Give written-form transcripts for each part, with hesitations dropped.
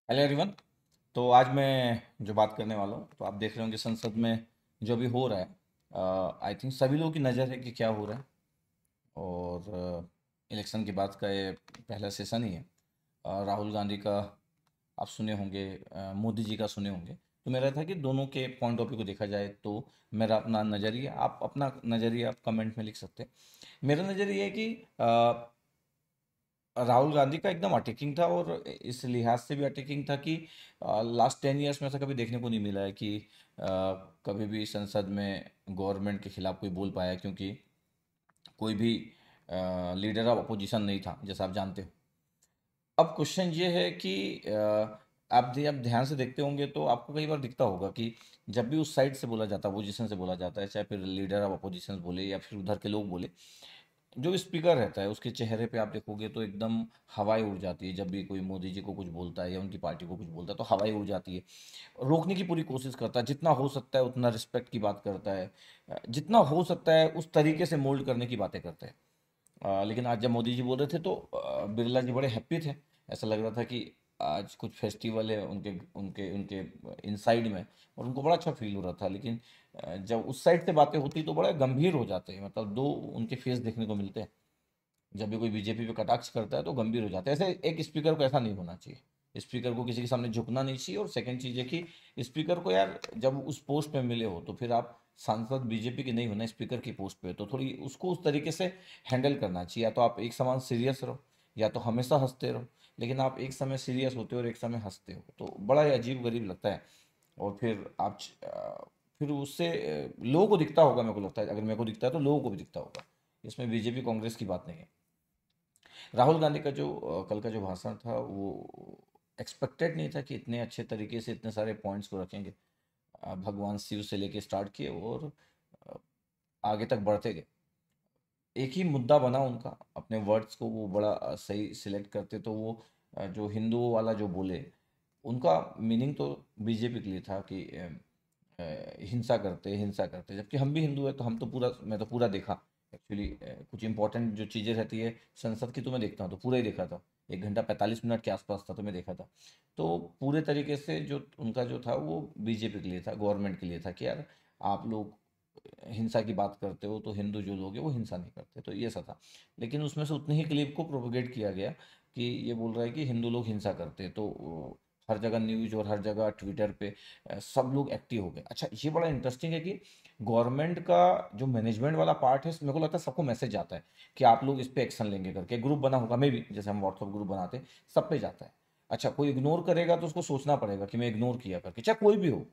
Hello everyone. तो आज मैं जो बात करने वाला हूँ, तो आप देख रहे होंगे संसद में जो भी हो रहा है। आई थिंक सभी लोगों की नज़र है कि क्या हो रहा है। और इलेक्शन के बाद का ये पहला सेशन ही है। राहुल गांधी का आप सुने होंगे, मोदी जी का सुने होंगे। तो मेरा था कि दोनों के पॉइंट ऑफ व्यू को देखा जाए तो मेरा अपना नज़रिया, आप अपना नज़रिया आप कमेंट में लिख सकते हैं। मेरा नज़रिया है कि राहुल गांधी का एकदम अटैकिंग था, और इस लिहाज से भी अटैकिंग था कि लास्ट 10 ईयर्स में ऐसा कभी देखने को नहीं मिला है कि कभी भी संसद में गवर्नमेंट के खिलाफ कोई बोल पाया, क्योंकि कोई भी लीडर ऑफ अपोजिशन नहीं था, जैसा आप जानते हो। अब क्वेश्चन ये है कि आप ध्यान से देखते होंगे तो आपको कई बार दिखता होगा कि जब भी उस साइड से बोला जाता है, अपोजिशन से बोला जाता है, चाहे फिर लीडर ऑफ अपोजिशन बोले या फिर उधर के लोग बोले, जो स्पीकर रहता है उसके चेहरे पे आप देखोगे तो एकदम हवाएं उड़ जाती है। जब भी कोई मोदी जी को कुछ बोलता है या उनकी पार्टी को कुछ बोलता है तो हवाएं उड़ जाती है। रोकने की पूरी कोशिश करता है, जितना हो सकता है उतना रिस्पेक्ट की बात करता है, जितना हो सकता है उस तरीके से मोल्ड करने की बातें करता है। लेकिन आज जब मोदी जी बोल रहे थे तो बिरला जी बड़े हैप्पी थे। ऐसा लग रहा था कि आज कुछ फेस्टिवल है उनके उनके उनके इनसाइड में, और उनको बड़ा अच्छा फील हो रहा था। लेकिन जब उस साइड से बातें होती तो बड़ा गंभीर हो जाते हैं, मतलब दो उनके फेस देखने को मिलते हैं। जब भी कोई बीजेपी पे कटाक्ष करता है तो गंभीर हो जाता है। ऐसे एक स्पीकर को ऐसा नहीं होना चाहिए, स्पीकर को किसी के सामने झुकना नहीं चाहिए। और सेकंड चीज़ है कि स्पीकर को यार जब उस पोस्ट पे मिले हो तो फिर आप सांसद बीजेपी के नहीं होना, स्पीकर की पोस्ट पे, तो थोड़ी उसको उस तरीके से हैंडल करना चाहिए। या तो आप एक समान सीरियस रहो, या तो हमेशा हंसते रहो। लेकिन आप एक समय सीरियस होते हो और एक समय हंसते हो तो बड़ा ही अजीब गरीब लगता है। और फिर फिर उससे लोगों को दिखता होगा, मेरे को लगता है, अगर मेरे को दिखता है तो लोगों को भी दिखता होगा। इसमें बीजेपी कांग्रेस की बात नहीं है। राहुल गांधी का जो कल का जो भाषण था वो एक्सपेक्टेड नहीं था कि इतने अच्छे तरीके से इतने सारे पॉइंट्स को रखेंगे। भगवान शिव से लेके स्टार्ट किए और अ, आगे तक बढ़ते गए। एक ही मुद्दा बना उनका, अपने वर्ड्स को वो बड़ा सही सिलेक्ट करते। तो वो जो हिंदुओं वाला जो बोले, उनका मीनिंग तो बीजेपी के लिए था कि हिंसा करते हिंसा करते, जबकि हम भी हिंदू है तो हम तो पूरा, मैं तो पूरा देखा एक्चुअली। कुछ इंपॉर्टेंट जो चीज़ें रहती है संसद की तो मैं देखता हूँ, तो पूरा ही देखा था। 1 घंटा 45 मिनट के आसपास था तो मैं देखा था। तो पूरे तरीके से जो उनका जो था वो बीजेपी के लिए था, गवर्नमेंट के लिए था कि यार आप लोग हिंसा की बात करते हो तो हिंदू जो लोग हैं वो हिंसा नहीं करते, तो ये सा था। लेकिन उसमें से उतनी ही क्लिप को प्रोपोगेट किया गया कि ये बोल रहा है कि हिंदू लोग हिंसा करते हैं। तो हर जगह न्यूज और हर जगह ट्विटर पे सब लोग एक्टिव हो गए। अच्छा, ये बड़ा इंटरेस्टिंग है कि गवर्नमेंट का जो मैनेजमेंट वाला पार्ट है, मेरे को लगता है सबको मैसेज जाता है कि आप लोग इस पे एक्शन लेंगे करके। ग्रुप बना होगा, मे भी जैसे हम व्हाट्सअप ग्रुप बनाते हैं, सब पे जाता है। अच्छा, कोई इग्नोर करेगा तो उसको सोचना पड़ेगा कि मैं इग्नोर किया करके, चाहे कोई भी हो,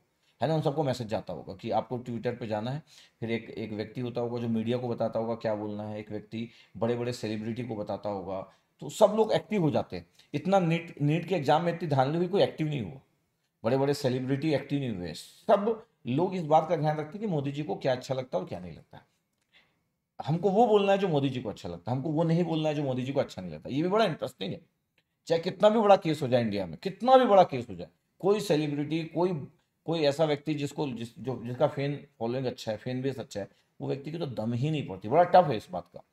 है ना। उन सबको मैसेज जाता होगा कि आपको ट्विटर पे जाना है। फिर एक एक व्यक्ति होता होगा जो मीडिया को बताता होगा क्या बोलना है, एक व्यक्ति बड़े बड़े सेलिब्रिटी को बताता होगा। तो सब लोग एक्टिव हो जाते हैं। इतना नीट नीट के एग्जाम में इतनी धांधली हुई, कोई एक्टिव नहीं हुआ। बड़े बड़े सेलिब्रिटी एक्टिव नहीं हुए। सब लोग इस बात का ध्यान रखते हैं कि मोदी जी को क्या अच्छा लगता है और क्या नहीं लगता। हमको वो बोलना है जो मोदी जी को अच्छा लगता है, हमको वो नहीं बोलना है जो मोदी जी को अच्छा नहीं लगता। ये भी बड़ा इंटरेस्टिंग है। चाहे कितना भी बड़ा केस हो जाए इंडिया में, कितना भी बड़ा केस हो जाए, कोई सेलिब्रिटी, कोई कोई ऐसा व्यक्ति जिसका फैन फॉलोइंग अच्छा है, फैन बेस अच्छा है, वो व्यक्ति की तो दम ही नहीं पड़ती। बड़ा टफ है इस बात का।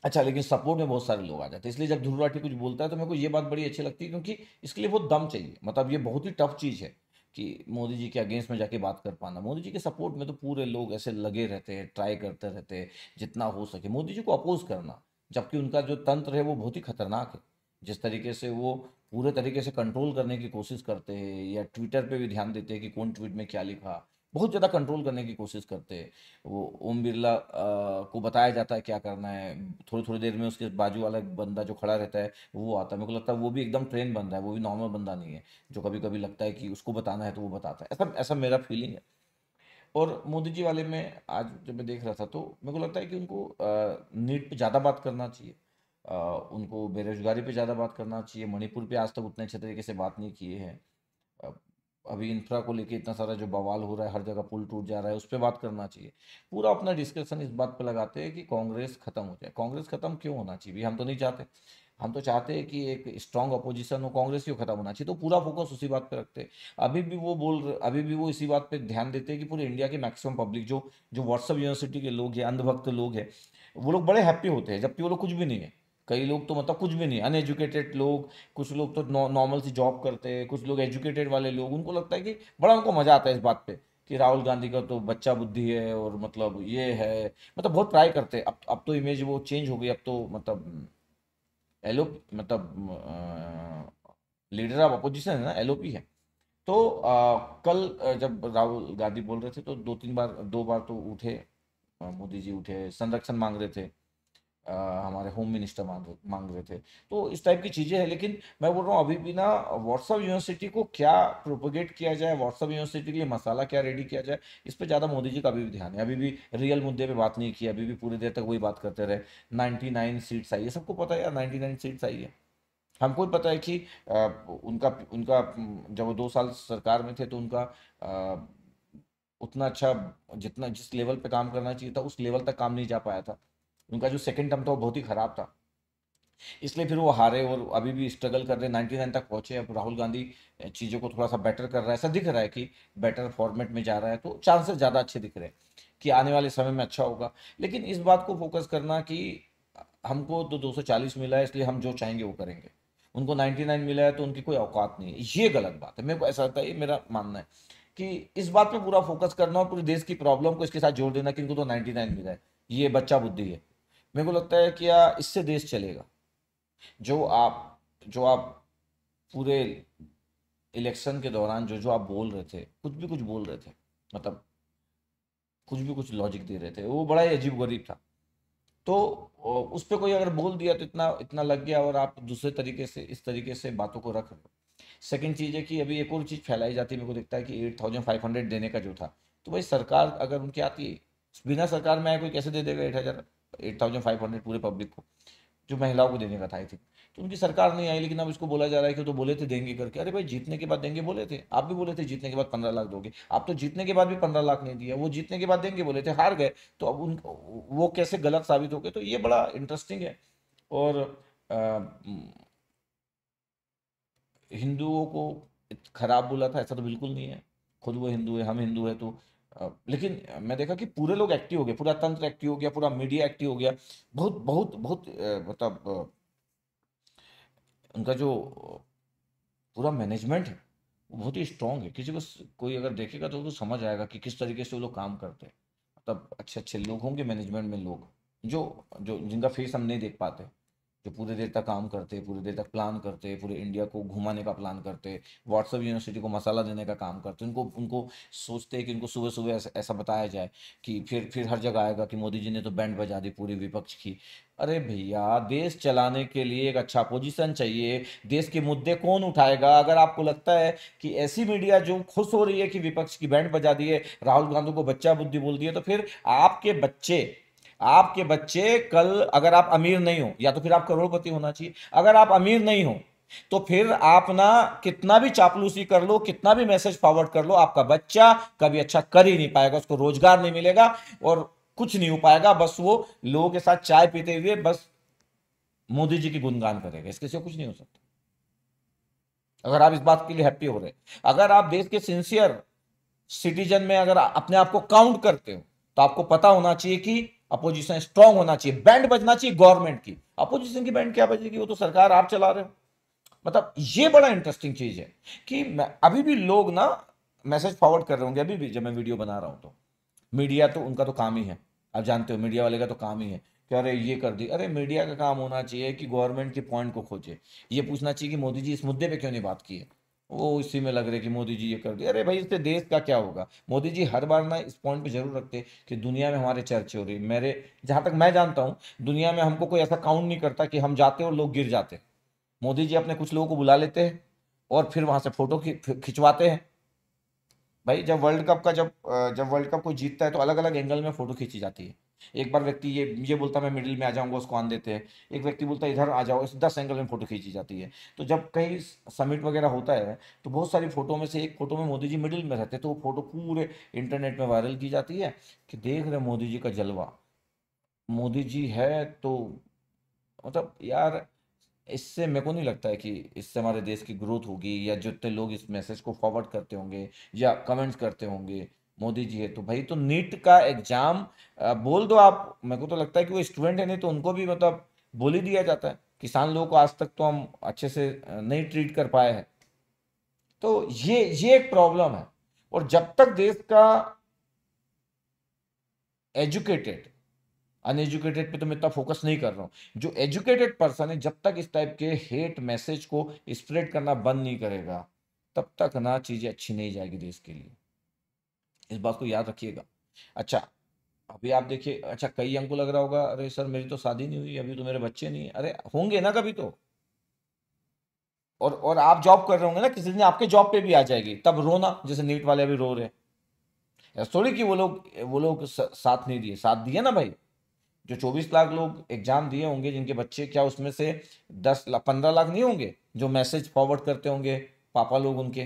अच्छा, लेकिन सपोर्ट में बहुत सारे लोग आ जाते हैं। इसलिए जब ध्रुव राठी कुछ बोलता है तो मेरे को ये बात बड़ी अच्छी लगती है, क्योंकि इसके लिए बहुत दम चाहिए। मतलब ये बहुत ही टफ चीज़ है कि मोदी जी के अगेंस्ट में जाके बात कर पाना। मोदी जी के सपोर्ट में तो पूरे लोग ऐसे लगे रहते हैं, ट्राई करते रहते हैं जितना हो सके मोदी जी को अपोज करना। जबकि उनका जो तंत्र है वो बहुत ही खतरनाक है। जिस तरीके से वो पूरे तरीके से कंट्रोल करने की कोशिश करते हैं, या ट्विटर पे भी ध्यान देते हैं कि कौन ट्वीट में क्या लिखा, बहुत ज़्यादा कंट्रोल करने की कोशिश करते हैं। वो ओम बिरला को बताया जाता है क्या करना है, थोड़ी थोड़ी देर में उसके बाजू वाला एक बंदा जो खड़ा रहता है वो आता है। मेरे को लगता है वो भी एकदम ट्रेन बंदा है, वो भी नॉर्मल बंदा नहीं है जो कभी कभी लगता है कि उसको बताना है तो वो बताता है। ऐसा ऐसा मेरा फीलिंग है। और मोदी जी वाले में आज जब मैं देख रहा था तो मेरे को लगता है कि उनको नीट पे ज़्यादा बात करना चाहिए। उनको बेरोजगारी पे ज़्यादा बात करना चाहिए। मणिपुर पे आज तक उतने अच्छे तरीके से बात नहीं किए हैं। अ, अभी इंफ्रा को लेके इतना सारा जो बवाल हो रहा है, हर जगह पुल टूट जा रहा है, उस पर बात करना चाहिए। पूरा अपना डिस्कशन इस बात पे लगाते हैं कि कांग्रेस खत्म हो जाए। कांग्रेस खत्म क्यों होना चाहिए भई? हम तो नहीं चाहते। हम तो चाहते हैं कि एक स्ट्रांग अपोजिशन हो। कांग्रेस क्यों खत्म होना चाहिए? तो पूरा फोकस उसी बात पे रखते हैं। अभी भी वो इसी बात पे ध्यान देते हैं कि पूरे इंडिया की मैक्सिमम पब्लिक जो जो व्हाट्सएप यूनिवर्सिटी के लोग हैं, अंधभक्त लोग हैं, वो लोग बड़े हैप्पी होते हैं, जबकि वो लोग कुछ भी नहीं है। कई लोग तो मतलब कुछ भी नहीं, अनएजुकेटेड लोग, कुछ लोग तो नॉर्मल सी जॉब करते हैं, कुछ लोग एजुकेटेड वाले लोग, उनको लगता है कि बड़ा उनको मजा आता है इस बात पे कि राहुल गांधी का तो बच्चा बुद्धि है और मतलब ये है, मतलब बहुत ट्राई करते हैं। अब तो इमेज वो चेंज हो गई, अब तो मतलब एलो मतलब लीडर ऑफ अपोजिशन है ना, एलओपी है। तो कल जब राहुल गांधी बोल रहे थे तो दो बार तो उठे, मोदी जी उठे, संरक्षण मांग रहे थे, हमारे होम मिनिस्टर मांग रहे थे। तो इस टाइप की चीज़ें हैं, लेकिन मैं बोल रहा हूँ अभी भी ना, व्हाट्सअप यूनिवर्सिटी को क्या प्रोपोगेट किया जाए, व्हाट्सअप यूनिवर्सिटी के लिए मसाला क्या रेडी किया जाए, इस पर ज़्यादा मोदी जी का अभी भी ध्यान है। अभी भी रियल मुद्दे पे बात नहीं की, अभी भी पूरी देर तक वही बात करते रहे। 99 सीट्स आई है, सबको पता है यार 99 सीट्स आई है। हमको भी पता है कि उनका उनका जब वो 2 साल सरकार में थे तो उनका अ, उतना अच्छा, जितना जिस लेवल पे काम करना चाहिए था उस लेवल तक काम नहीं जा पाया था। उनका जो सेकंड टर्म था वो बहुत ही खराब था, इसलिए फिर वो हारे और अभी भी स्ट्रगल कर रहे हैं, 99 तक पहुंचे। अब राहुल गांधी चीज़ों को थोड़ा सा बेटर कर रहा है, ऐसा दिख रहा है कि बेटर फॉर्मेट में जा रहा है, तो चांसेस ज़्यादा अच्छे दिख रहे हैं कि आने वाले समय में अच्छा होगा। लेकिन इस बात को फोकस करना कि हमको तो 240 मिला है इसलिए हम जो चाहेंगे वो करेंगे, उनको 99 मिला है तो उनकी कोई औकात नहीं है, ये गलत बात है। मेरे को ऐसा लगता है, ये मेरा मानना है कि इस बात पे पूरा फोकस करना और पूरे देश की प्रॉब्लम को इसके साथ जोड़ देना कि इनको तो 99 मिला है, ये बच्चा बुद्धि है। मेरे को लगता है कि या इससे देश चलेगा। जो आप पूरे इलेक्शन के दौरान जो जो आप बोल रहे थे, कुछ भी कुछ बोल रहे थे, मतलब कुछ भी कुछ लॉजिक दे रहे थे, वो बड़ा ही अजीब गरीब था। तो उस पर कोई अगर बोल दिया तो इतना इतना लग गया, और आप दूसरे तरीके से इस तरीके से बातों को रख रहे हो। सेकंड चीज़ है कि अभी एक और चीज़ फैलाई जाती है, मेरे को दिखता है कि 8500 देने का जो था, तो भाई सरकार अगर उनकी आती है, बिना सरकार में आए कोई कैसे दे देगा 8500 पूरे पब्लिक को, जो महिलाओं को देने का था आई थिंक। तो उनकी सरकार नहीं आई, लेकिन अब इसको बोला जा रहा है कि तो बोले थे देंगे करके। अरे भाई जीतने के बाद देंगे बोले थे, आप भी बोले थे जीतने के बाद 15 लाख दोगे, आप तो जीतने के बाद भी 15 लाख नहीं दिया, वो जीतने के बाद देंगे बोले थे, हार गए। तो अब उन वो कैसे गलत साबित हो गए, तो ये बड़ा इंटरेस्टिंग है। और अ, हिंदुओं को खराब बोला था ऐसा तो बिल्कुल नहीं है, खुद वो हिंदू है, हम हिंदू है तो लेकिन मैं देखा कि पूरे लोग एक्टिव हो गए, पूरा तंत्र एक्टिव हो गया, पूरा मीडिया एक्टिव हो गया। बहुत बहुत बहुत मतलब उनका जो पूरा मैनेजमेंट है वो बहुत ही स्ट्रांग है। किसी को कोई अगर देखेगा तो समझ आएगा कि किस तरीके से वो लोग काम करते हैं। मतलब अच्छे अच्छे लोग होंगे मैनेजमेंट में, लोग जो जो जिनका फेस हम नहीं देख पाते, जो पूरे देर तक काम करते, पूरे देर तक प्लान करते, पूरे इंडिया को घुमाने का प्लान करते, व्हाट्सएप यूनिवर्सिटी को मसाला देने का काम करते, उनको उनको सोचते हैं कि उनको सुबह सुबह ऐसा बताया जाए कि फिर हर जगह आएगा कि मोदी जी ने तो बैंड बजा दी पूरी विपक्ष की। अरे भैया, देश चलाने के लिए एक अच्छा पोजीशन चाहिए, देश के मुद्दे कौन उठाएगा? अगर आपको लगता है कि ऐसी मीडिया जो खुश हो रही है कि विपक्ष की बैंड बजा दी है, राहुल गांधी को बच्चा बुद्धि बोल दिया, तो फिर आपके बच्चे कल, अगर आप अमीर नहीं हो, या तो फिर आप करोड़पति होना चाहिए, अगर आप अमीर नहीं हो तो फिर आप ना कितना भी चापलूसी कर लो, कितना भी मैसेज फॉरवर्ड कर लो, आपका बच्चा कभी अच्छा कर ही नहीं पाएगा, उसको रोजगार नहीं मिलेगा और कुछ नहीं हो पाएगा। बस वो लोगों के साथ चाय पीते हुए बस मोदी जी की गुणगान करेगा, इसके सिवा कुछ नहीं हो सकता। अगर आप इस बात के लिए हैप्पी हो रहे, अगर आप देश के सिंसियर सिटीजन में अगर अपने आप को काउंट करते हो, तो आपको पता होना चाहिए कि अपोजिशन स्ट्रांग होना चाहिए, बैंड बजना चाहिए गवर्नमेंट की। अपोजिशन की बैंड क्या बजेगी, वो तो सरकार आप चला रहे हो। मतलब ये बड़ा इंटरेस्टिंग चीज है कि अभी भी लोग ना मैसेज फॉरवर्ड कर रहे होंगे, अभी भी जब मैं वीडियो बना रहा हूं तो मीडिया तो उनका तो काम ही है, आप जानते हो मीडिया वाले का तो काम ही है कि अरे ये कर दी। अरे मीडिया का काम होना चाहिए कि गवर्नमेंट के पॉइंट को खोजे, ये पूछना चाहिए कि मोदी जी इस मुद्दे पे क्यों नहीं बात की है। वो इसी में लग रहे कि मोदी जी ये कर दिया, अरे भाई इससे देश का क्या होगा। मोदी जी हर बार ना इस पॉइंट पे जरूर रखते कि दुनिया में हमारे चर्चे हो रही, मेरे जहां तक मैं जानता हूँ दुनिया में हमको कोई ऐसा काउंट नहीं करता कि हम जाते और लोग गिर जाते। मोदी जी अपने कुछ लोगों को बुला लेते हैं और फिर वहां से फोटो खिंचवाते हैं। भाई जब वर्ल्ड कप कोई जीतता है तो अलग अलग एंगल में फोटो खींची जाती है। एक बार व्यक्ति ये बोलता है मैं मिडिल में आ जाऊंगा, उसको आन देते हैं। एक व्यक्ति बोलता है इधर आ जाओ, इस 10 एंगल में फोटो खींची जाती है। तो जब कहीं समिट वगैरह होता है तो बहुत सारी फोटो में से एक फोटो में मोदी जी मिडिल में रहते हैं, तो वो फोटो पूरे इंटरनेट में वायरल की जाती है कि देख रहे मोदी जी का जलवा। मोदी जी है तो मतलब यार, इससे मेरे को नहीं लगता है कि इससे हमारे देश की ग्रोथ होगी, या जितने लोग इस मैसेज को फॉरवर्ड करते होंगे या कमेंट्स करते होंगे। मोदी जी है तो भाई, तो नीट का एग्जाम बोल दो आप, मेरे को तो लगता है कि वो स्टूडेंट है, नहीं तो उनको भी मतलब बोल ही दिया जाता है। किसान लोगों को आज तक तो हम अच्छे से नहीं ट्रीट कर पाए हैं। तो ये एक प्रॉब्लम है। और जब तक देश का एजुकेटेड, अनएजुकेटेड पे तो मैं इतना फोकस नहीं कर रहा हूं, जो एजुकेटेड पर्सन है, जब तक इस टाइप के हेट मैसेज को स्प्रेड करना बंद नहीं करेगा, तब तक ना चीजें अच्छी नहीं जाएगी देश के लिए। इस बात को याद रखिएगा। अच्छा, अभी आप देखिए, अच्छा कई अंक को लग रहा होगा अरे सर मेरी तो शादी नहीं हुई, अभी तो मेरे बच्चे नहीं है। अरे होंगे ना कभी तो। और आप जॉब कर रहे होंगे ना, किसी दिन आपके जॉब पे भी आ जाएगी, तब रोना, जैसे नीट वाले अभी रो रहे हैं। ऐसा थोड़ी कि वो लोग साथ नहीं दिए, साथ दिए ना भाई। जो 24 लाख लोग एग्जाम दिए होंगे जिनके बच्चे, क्या उसमें से 10 लाख 15 लाख नहीं होंगे जो मैसेज फॉरवर्ड करते होंगे पापा लोग उनके,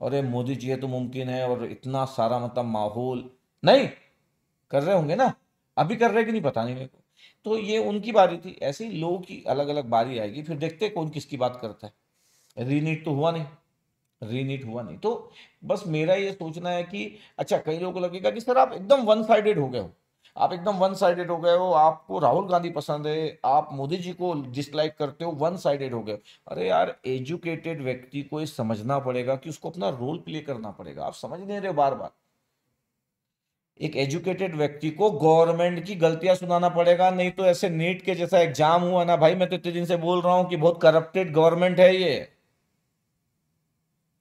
अरे मोदी जी ये तो मुमकिन है, और इतना सारा मतलब माहौल नहीं कर रहे होंगे ना। अभी कर रहे कि नहीं पता नहीं मेरे को। तो ये उनकी बारी थी, ऐसे ही लोगों की अलग अलग बारी आएगी, फिर देखते हैं कौन किसकी बात करता है। रीनीट तो हुआ नहीं, रीनीट हुआ नहीं, तो बस मेरा ये सोचना है कि अच्छा, कई लोगों को लगेगा कि सर आप एकदम वन साइडेड हो गए हो, आप एकदम वन साइडेड हो गए हो, आपको राहुल गांधी पसंद है, आप मोदी जी को डिसलाइक करते हो, वन साइडेड हो गए। अरे यार, एजुकेटेड व्यक्ति को ये समझना पड़ेगा कि उसको अपना रोल प्ले करना पड़ेगा। आप समझ नहीं रहे हो बार बार। एक एजुकेटेड व्यक्ति को गवर्नमेंट की गलतियां सुनाना पड़ेगा, नहीं तो ऐसे नीट के जैसा एग्जाम हुआ ना भाई, मैं तो इतने दिन से बोल रहा हूं कि बहुत करप्टेड गवर्नमेंट है ये।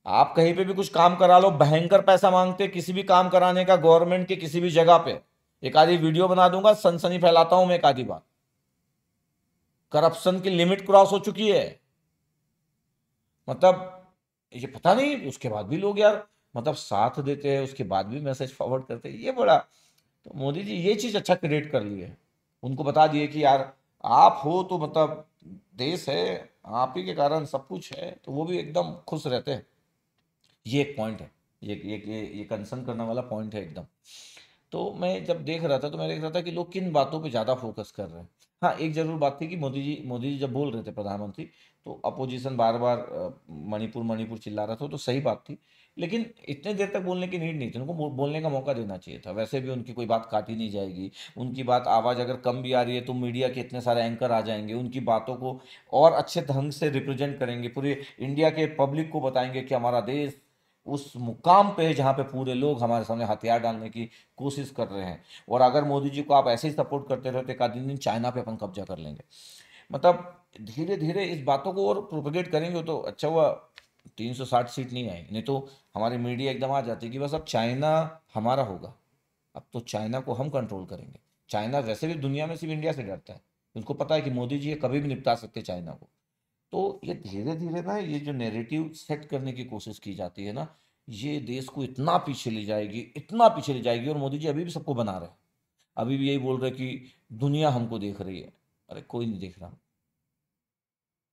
आप कहीं पे भी कुछ काम करा लो, भयंकर पैसा मांगते किसी भी काम कराने का, गवर्नमेंट के किसी भी जगह पे। एक आधी वीडियो बना दूंगा, सनसनी फैलाता हूं मैं एक आधी बार। करप्शन की लिमिट क्रॉस हो चुकी है। मतलब ये पता नहीं, उसके बाद भी लोग यार मतलब साथ देते हैं, उसके बाद भी मैसेज फॉरवर्ड करते हैं, ये बड़ा। तो मोदी जी ये चीज अच्छा क्रिएट कर ली है। उनको बता दिए कि यार आप हो तो मतलब देश है, आप ही के कारण सब कुछ है, तो वो भी एकदम खुश रहते हैं। ये एक पॉइंट है, ये कंसर्न करने वाला पॉइंट है एकदम। तो मैं जब देख रहा था तो मैं देख रहा था कि लोग किन बातों पे ज़्यादा फोकस कर रहे हैं। हाँ, एक जरूर बात थी कि मोदी जी जब बोल रहे थे प्रधानमंत्री, तो अपोजिशन बार बार मणिपुर मणिपुर चिल्ला रहा था, तो सही बात थी। लेकिन इतने देर तक बोलने की नीड नहीं थी, उनको बोलने का मौका देना चाहिए था। वैसे भी उनकी कोई बात काटी नहीं जाएगी, उनकी बात आवाज़ अगर कम भी आ रही है तो मीडिया के इतने सारे एंकर आ जाएंगे, उनकी बातों को और अच्छे ढंग से रिप्रेजेंट करेंगे, पूरे इंडिया के पब्लिक को बताएंगे कि हमारा देश उस मुकाम पे है जहाँ पे पूरे लोग हमारे सामने हथियार डालने की कोशिश कर रहे हैं। और अगर मोदी जी को आप ऐसे ही सपोर्ट करते रहे तो एक आध दिन चाइना पे अपन कब्जा कर लेंगे। मतलब धीरे धीरे इस बातों को और प्रोपेगेट करेंगे तो अच्छा हुआ 360 सीट नहीं आई, नहीं तो हमारी मीडिया एकदम आ जाती कि बस अब चाइना हमारा होगा, अब तो चाइना को हम कंट्रोल करेंगे। चाइना वैसे भी दुनिया में सिर्फ इंडिया से डरता है, उनको पता है कि मोदी जी ये कभी भी निपटा सकते चाइना को। तो ये धीरे धीरे ना, ये जो नैरेटिव सेट करने की कोशिश की जाती है ना, ये देश को इतना पीछे ले जाएगी, इतना पीछे ले जाएगी। और मोदी जी अभी भी सबको बना रहे हैं, अभी भी यही बोल रहे हैं कि दुनिया हमको देख रही है। अरे कोई नहीं देख रहा।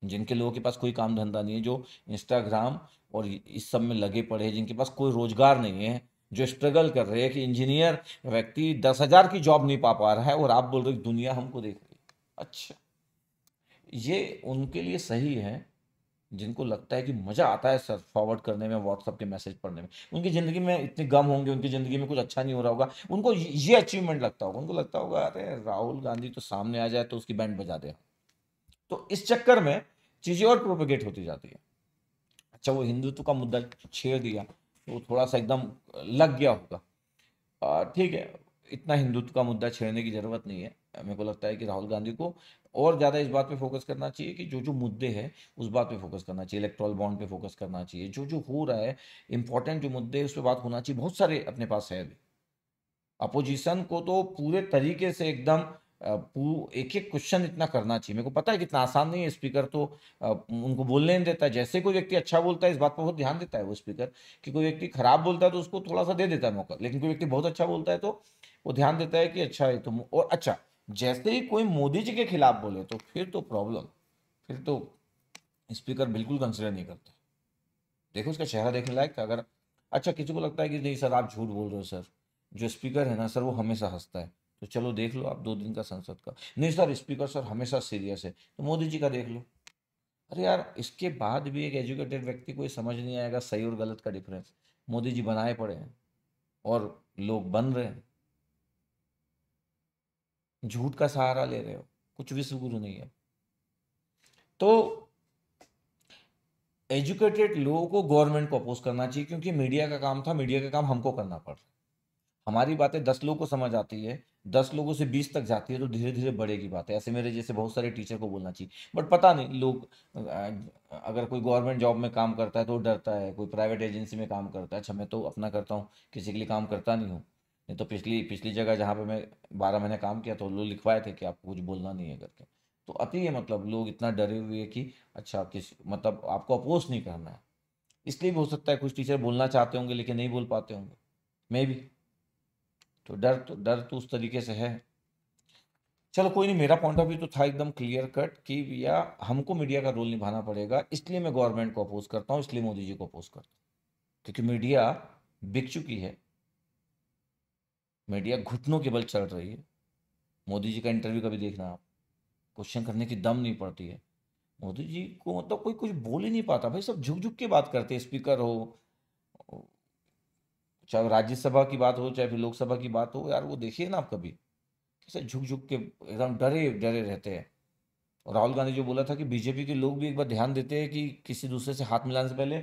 जिनके लोगों के पास कोई काम धंधा नहीं है, जो इंस्टाग्राम और इस सब में लगे पड़े हैं, जिनके पास कोई रोजगार नहीं है, जो स्ट्रगल कर रहे हैं कि इंजीनियर व्यक्ति 10,000 की जॉब नहीं पा पा रहा है, और आप बोल रहे हो कि दुनिया हमको देख रही है। अच्छा, ये उनके लिए सही है जिनको लगता है कि मज़ा आता है सर फॉरवर्ड करने में, व्हाट्सअप के मैसेज पढ़ने में। उनकी ज़िंदगी में इतने गम होंगे, उनकी ज़िंदगी में कुछ अच्छा नहीं हो रहा होगा, उनको ये अचीवमेंट लगता होगा, उनको लगता होगा अरे राहुल गांधी तो सामने आ जाए तो उसकी बैंड बजा दे। तो इस चक्कर में चीज़ें और प्रोपेगेट होती जाती है। अच्छा, वो हिंदुत्व का मुद्दा छेड़ दिया तो थोड़ा सा एकदम लग गया होगा। ठीक है, इतना हिंदुत्व का मुद्दा छेड़ने की ज़रूरत नहीं है। मेरे को लगता है कि राहुल गांधी को और ज़्यादा इस बात पे फोकस करना चाहिए कि जो जो मुद्दे हैं उस बात पे फोकस करना चाहिए, इलेक्ट्रल बॉन्ड पे फोकस करना चाहिए, जो जो हो रहा है इंपॉर्टेंट जो मुद्दे हैं उस पर बात होना चाहिए। बहुत सारे अपने पास है अभी। अपोजिशन को तो पूरे तरीके से एकदम एक एक क्वेश्चन इतना करना चाहिए। मेरे को पता है कितना आसान नहीं है, स्पीकर तो उनको बोलने नहीं देता है। जैसे कोई व्यक्ति अच्छा बोलता है इस बात पर बहुत ध्यान देता है वो स्पीकर, कि कोई व्यक्ति खराब बोलता है तो उसको थोड़ा सा दे देता है मौका, लेकिन कोई व्यक्ति बहुत अच्छा बोलता है तो वो ध्यान देता है कि अच्छा है तो। और अच्छा, जैसे ही कोई मोदी जी के खिलाफ बोले तो फिर तो प्रॉब्लम, फिर तो स्पीकर बिल्कुल कंसिडर नहीं करता। देखो उसका चेहरा देखने लायक था अगर। अच्छा, किसी को लगता है कि नहीं सर आप झूठ बोल रहे हो सर, जो स्पीकर है ना सर वो हमेशा हंसता है, तो चलो देख लो आप 2 दिन का संसद का। नहीं सर स्पीकर सर हमेशा सीरियस है, तो मोदी जी का देख लो। अरे यार, इसके बाद भी एक एजुकेटेड व्यक्ति को ये समझ नहीं आएगा सही और गलत का डिफरेंस। मोदी जी बनाए पड़े हैं और लोग बन रहे हैं, झूठ का सहारा ले रहे हो, कुछ विश्व गुरु नहीं है। तो एजुकेटेड लोगों को गवर्नमेंट को अपोज करना चाहिए, क्योंकि मीडिया का काम था, मीडिया का काम हमको करना पड़ रहा है। हमारी बातें 10 लोगों को समझ आती है, 10 लोगों से 20 तक जाती है, तो धीरे धीरे बढ़ेगी बातें। ऐसे मेरे जैसे बहुत सारे टीचर को बोलना चाहिए, बट पता नहीं लोग अगर कोई गवर्नमेंट जॉब में काम करता है तो डरता है, कोई प्राइवेट एजेंसी में काम करता है, अच्छा मैं तो अपना करता हूँ, किसी के लिए काम करता नहीं हूँ। नहीं तो पिछली पिछली जगह जहाँ पे मैं 12 महीने काम किया तो लोग लिखवाए थे कि आपको कुछ बोलना नहीं है करके। तो अति है, मतलब लोग इतना डरे हुए हैं कि अच्छा किस मतलब आपको अपोज नहीं करना है। इसलिए भी हो सकता है कुछ टीचर बोलना चाहते होंगे लेकिन नहीं बोल पाते होंगे, मे भी। तो डर तो उस तरीके से है। चलो कोई नहीं, मेरा पॉइंट ऑफ व्यू तो था एकदम क्लियर कट कि भैया हमको मीडिया का रोल निभाना पड़ेगा, इसलिए मैं गवर्नमेंट को अपोज करता हूँ, इसलिए मोदी जी को अपोज करता हूँ। क्योंकि मीडिया बिक चुकी है, मीडिया घुटनों के बल चल रही है। मोदी जी का इंटरव्यू कभी देखना आप, क्वेश्चन करने की दम नहीं पड़ती है। मोदी जी को मतलब कोई कुछ बोल ही नहीं पाता भाई, सब झुक झुक के बात करते हैं, स्पीकर हो, चाहे राज्यसभा की बात हो चाहे फिर लोकसभा की बात हो, यार वो देखिए ना आप कभी, कैसे झुक झुक के एकदम डरे डरे रहते हैं। और राहुल गांधी जो बोला था कि बीजेपी के लोग भी एक बार ध्यान देते हैं कि किसी दूसरे से हाथ मिलाने से पहले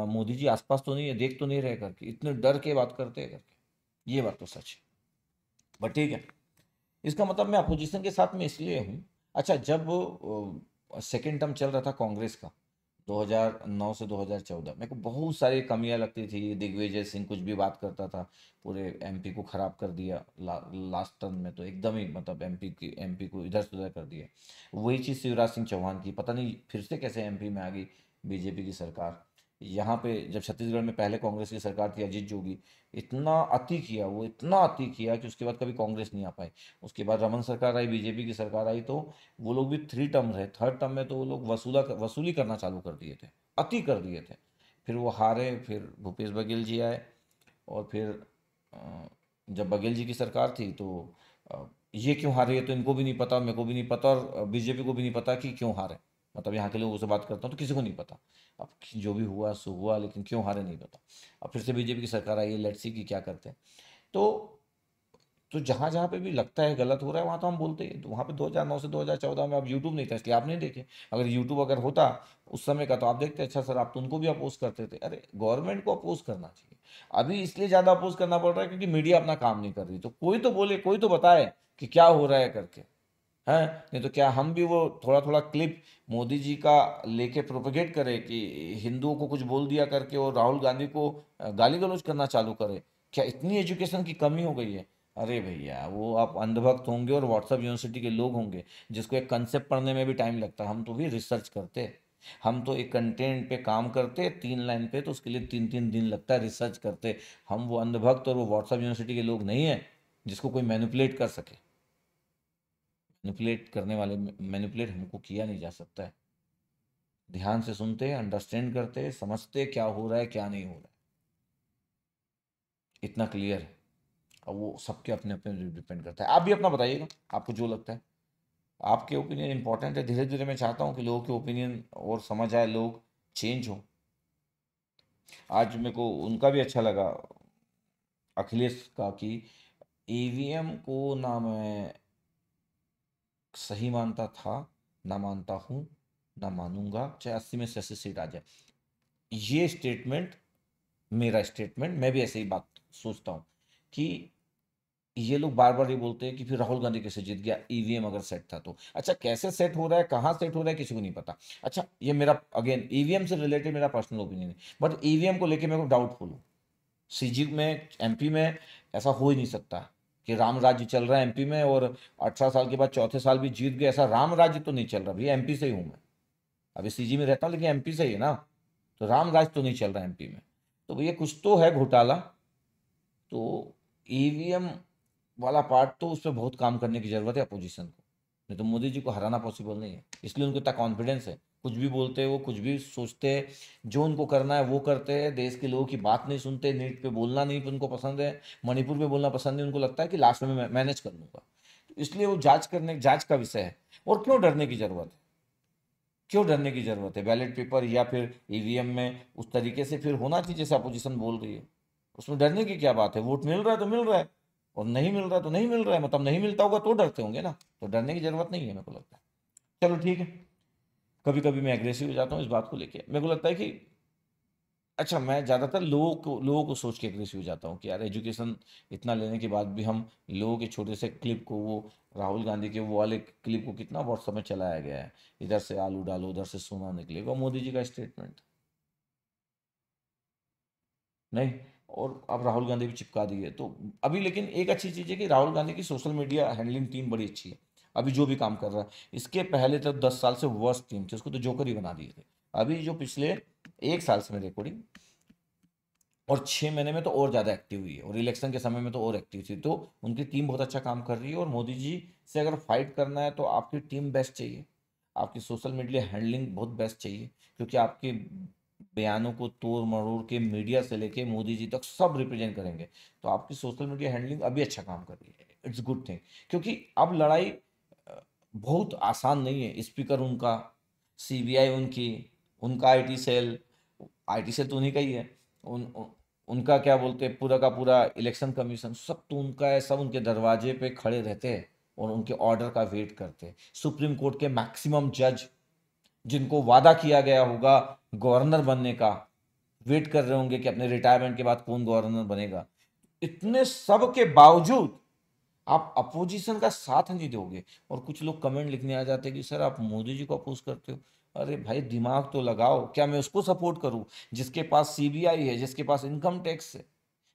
मोदी जी आसपास तो नहीं है, देख तो नहीं रहे करके, इतने डर के बात करते हैं करके। ये बात तो सच है। बट ठीक है, इसका मतलब मैं अपोजिशन के साथ में इसलिए हूँ। अच्छा, जब सेकेंड टर्म चल रहा था कांग्रेस का 2009 से 2014, मेरे को बहुत सारी कमियां लगती थी। दिग्विजय सिंह कुछ भी बात करता था, पूरे एमपी को खराब कर दिया। लास्ट टर्म में तो एकदम ही मतलब एमपी को इधर से उधर कर दिया। वही चीज़ शिवराज सिंह चौहान की, पता नहीं फिर से कैसे एमपी में आ गई बीजेपी की सरकार। यहाँ पे जब छत्तीसगढ़ में पहले कांग्रेस की सरकार थी अजीत जोगी, इतना अति किया, वो इतना अति किया कि उसके बाद कभी कांग्रेस नहीं आ पाई। उसके बाद रमन सरकार आई, बीजेपी की सरकार आई, तो वो लोग भी 3 टर्म रहे, थर्ड टर्म में तो वो लोग वसूली करना चालू कर दिए थे, अति कर दिए थे। फिर वो हारे, फिर भूपेश बघेल जी आए, और फिर अ, जब बघेल जी की सरकार थी तो ये क्यों हारे ये तो इनको भी नहीं पता, मेरे को भी नहीं पता, और बीजेपी को भी नहीं पता कि क्यों हारे। मतलब यहाँ के लोगों से बात करता हूँ तो किसी को नहीं पता। अब जो भी हुआ सो हुआ, लेकिन क्यों हारे नहीं पता। अब फिर से बीजेपी की सरकार आई है, लेट्स सी कि क्या करते हैं। तो जहाँ जहाँ पे भी लगता है गलत हो रहा है वहाँ तो हम बोलते हैं। तो वहाँ पे 2009 से 2014 में अब यूट्यूब नहीं था इसलिए आप नहीं देखे। अगर यूट्यूब अगर होता उस समय का तो आप देखते, अच्छा सर आप तो उनको भी अपोज करते थे। अरे गवर्नमेंट को अपोज करना चाहिए। अभी इसलिए ज़्यादा अपोज करना पड़ रहा है क्योंकि मीडिया अपना काम नहीं कर रही, तो कोई तो बोले, कोई तो बताए कि क्या हो रहा है करके। हैं, नहीं तो क्या हम भी वो थोड़ा थोड़ा क्लिप मोदी जी का लेके प्रोपेगेट करें कि हिंदुओं को कुछ बोल दिया करके और राहुल गांधी को गाली गलौज करना चालू करें? क्या इतनी एजुकेशन की कमी हो गई है? अरे भैया वो आप अंधभक्त होंगे और व्हाट्सएप यूनिवर्सिटी के लोग होंगे जिसको एक कंसेप्ट पढ़ने में भी टाइम लगता है। हम तो भी रिसर्च करते, हम तो एक कंटेंट पे काम करते 3 लाइन पे, तो उसके लिए 3 3 दिन लगता है रिसर्च करते। हम वो अंधभक्त और वो व्हाट्सएप यूनिवर्सिटी के लोग नहीं हैं जिसको कोई मैनिपुलेट कर सके। मैनिपुलेट करने वाले, मैनिपुलेट हमको किया नहीं जा सकता है। ध्यान से सुनते, अंडरस्टैंड करते, समझते क्या हो रहा है क्या नहीं हो रहा है, इतना क्लियर है। अब वो सबके अपने अपने डिपेंड करता है। आप भी अपना बताइएगा, आपको जो लगता है। आपके ओपिनियन इंपॉर्टेंट है, धीरे धीरे मैं चाहता हूँ कि लोगों के ओपिनियन और समझ आए, लोग चेंज हो। आज मेरे को उनका भी अच्छा लगा, अखिलेश का, कि ईवीएम को ना मैं सही मानता था, ना मानता हूँ, ना मानूंगा, चाहे 80 में से 80 सीट आ जाए। ये स्टेटमेंट, मेरा स्टेटमेंट, मैं भी ऐसे ही बात सोचता हूँ कि ये लोग बार बार ये बोलते हैं कि फिर राहुल गांधी कैसे जीत गया, ईवीएम अगर सेट था तो। अच्छा कैसे सेट हो रहा है, कहाँ सेट हो रहा है, किसी को नहीं पता। अच्छा ये मेरा अगेन ईवीएम से रिलेटेड मेरा पर्सनल ओपिनियन है, बट ईवीएम को लेके मेरे को डाउटफुल हूँ। सीजी में, एमपी में ऐसा हो ही नहीं सकता कि राम राज्य चल रहा है एमपी में और 18 साल के बाद चौथे साल भी जीत गए। ऐसा राम राज्य तो नहीं चल रहा भैया, एमपी से ही हूँ मैं। अभी सीजी में रहता हूँ लेकिन एमपी से ही है ना, तो राम राज तो नहीं चल रहा एमपी में। तो भैया कुछ तो है घोटाला। तो ईवीएम वाला पार्ट तो उस पर बहुत काम करने की जरूरत है अपोजिशन को, नहीं तो मोदी जी को हराना पॉसिबल नहीं है। इसलिए उनको इतना कॉन्फिडेंस है, कुछ भी बोलते हैं वो, कुछ भी सोचते हैं, जो उनको करना है वो करते हैं। देश के लोगों की बात नहीं सुनते, नीट पे बोलना नहीं उनको पसंद है, मणिपुर पे बोलना पसंद नहीं, उनको लगता है कि लास्ट में मैं मैनेज कर लूंगा। तो इसलिए वो जांच का विषय है। और क्यों डरने की जरूरत है, क्यों डरने की जरूरत है? बैलेट पेपर या फिर ईवीएम में उस तरीके से फिर होना चाहिए जैसे अपोजिशन बोल रही है। उसमें डरने की क्या बात है? वोट मिल रहा है तो मिल रहा है, और नहीं मिल रहा है तो नहीं मिल रहा है। मतलब नहीं मिलता होगा तो डरते होंगे ना, तो डरने की जरूरत नहीं है मेरे को लगता है। चलो ठीक है, कभी कभी मैं एग्रेसिव हो जाता हूँ इस बात को लेके। मेरे को लगता है कि अच्छा, मैं ज़्यादातर लोगों को सोच के एग्रेसिव हो जाता हूँ कि यार एजुकेशन इतना लेने के बाद भी हम लोगों के छोटे से क्लिप को, वो राहुल गांधी के वो वाले क्लिप को कितना व्हाट्सएप में चलाया गया है, इधर से आलू डालो उधर से सोना निकलेगा, मोदी जी का स्टेटमेंट नहीं, और अब राहुल गांधी भी चिपका दी है तो। अभी लेकिन एक अच्छी चीज़ है कि राहुल गांधी की सोशल मीडिया हैंडलिंग टीम बड़ी अच्छी है, अभी जो भी काम कर रहा है। इसके पहले तो 10 साल से वर्स्ट टीम थी, उसको तो जोकर ही बना दिए थे। अभी जो पिछले 1 साल से मेरी रिकॉर्डिंग, और 6 महीने में तो और ज़्यादा एक्टिव हुई है, और इलेक्शन के समय में तो और एक्टिव थी, तो उनकी टीम बहुत अच्छा काम कर रही है। और मोदी जी से अगर फाइट करना है तो आपकी टीम बेस्ट चाहिए, आपकी सोशल मीडिया हैंडलिंग बहुत बेस्ट चाहिए, क्योंकि आपके बयानों को तोड़ मरोड़ के मीडिया से लेके मोदी जी तक सब रिप्रेजेंट करेंगे। तो आपकी सोशल मीडिया हैंडलिंग अभी अच्छा काम कर रही है, इट्स गुड थिंग। क्योंकि अब लड़ाई बहुत आसान नहीं है। स्पीकर उनका, सीबीआई उनकी, उनका आईटी सेल तो उन्हीं का ही है, उनका क्या बोलते हैं, पूरा का पूरा इलेक्शन कमीशन सब तो उनका है। सब उनके दरवाजे पे खड़े रहते हैं और उनके ऑर्डर का वेट करते हैं। सुप्रीम कोर्ट के मैक्सिमम जज, जिनको वादा किया गया होगा गवर्नर बनने का, वेट कर रहे होंगे कि अपने रिटायरमेंट के बाद कौन गवर्नर बनेगा। इतने सब के बावजूद आप अपोजिशन का साथ नहीं दोगे, और कुछ लोग कमेंट लिखने आ जाते हैं कि सर आप मोदी जी को अपोज करते हो। अरे भाई दिमाग तो लगाओ, क्या मैं उसको सपोर्ट करूं जिसके पास सीबीआई है, जिसके पास इनकम टैक्स है,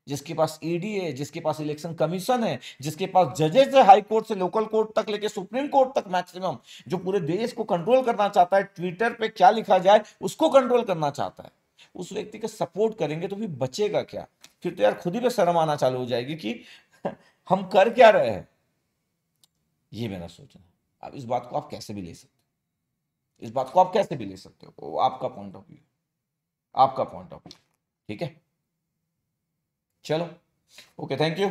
जिसके पास ईडी है, जिसके पास इलेक्शन कमीशन है, जिसके पास जजेस है, हाई कोर्ट से लोकल कोर्ट तक लेके सुप्रीम कोर्ट तक मैक्सिमम, जो पूरे देश को कंट्रोल करना चाहता है, ट्विटर पे क्या लिखा जाए उसको कंट्रोल करना चाहता है। उस व्यक्ति का सपोर्ट करेंगे तो फिर बचेगा क्या? फिर तो यार खुद ही पे शर्म आना चालू हो जाएगी कि हम कर क्या रहे हैं। ये मेरा सोचना है। अब इस बात को आप कैसे भी ले सकते हो, इस बात को आप कैसे भी ले सकते हो, वो आपका पॉइंट ऑफ व्यू, आपका पॉइंट ऑफ व्यू। ठीक है, चलो, ओके, थैंक यू।